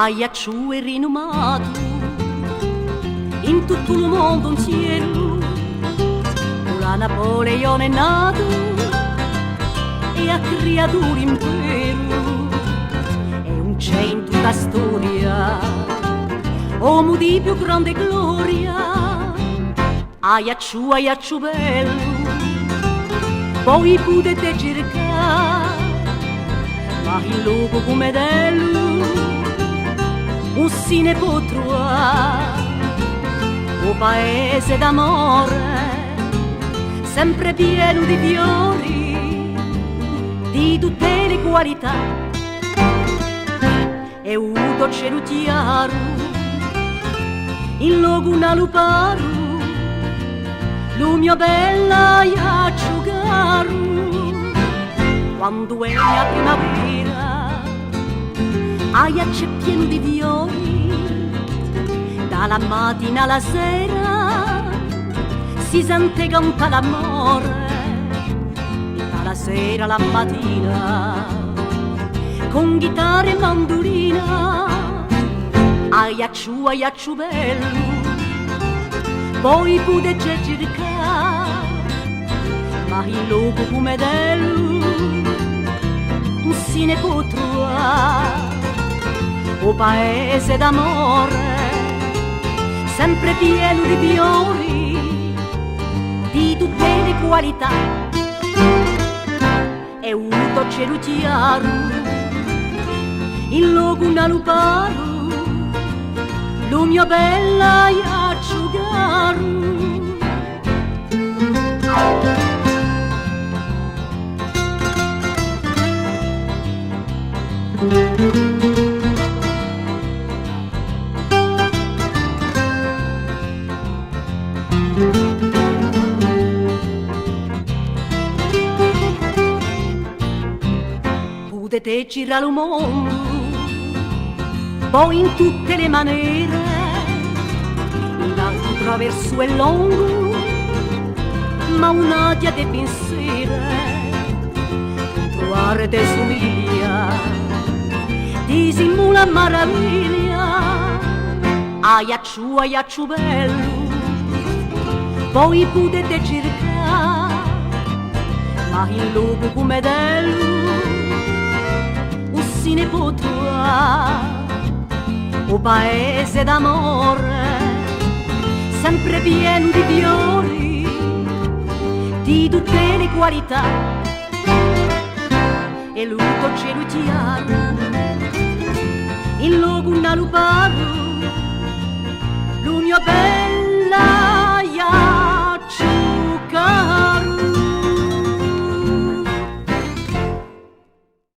Ajacciù è rinomato in tutto il mondo insieme. La Napoleone è nato e ha creato un impero. È un centro da storia, uomo di più grande gloria. Ajacciù, Ajacciù bello, poi potete cercare, ma il luogo come dello non si ne può trovare. Un paese d'amore sempre pieno di fiori, di tutte le qualità. E uto cielo chiaro, in luogo una luparo, lo mio bella Ajacciù caro. Quando è la primavera, Ajacciù è pieno di fiori, dalla mattina alla sera si sente canta l'amore, dalla sera alla mattina, con chitarra e mandolina. Ajacciù, Ajacciù bello, poi potete cercare, ma il luogo come dello non si ne può trovare. Un paese d'amore sempre pieno di fiori, di tutte le qualità. E uto cielo chiaro, in luogo una luparo, lo mio bella Ajacciù caro. Potete girare il mondo, poi in tutte le maniere, l'attraverso è lungo, ma una dia di pensiero, trovare te somiglia, ti simula meraviglia. Ajacciù, Ajacciù bello, poi potete cercare, ma il luogo come dello si ne può trovare. Un paese d'amore sempre pieno di fiori, di tutte le qualità. E l'uto cielo chiaro, in luogo una luparo, lo mio bello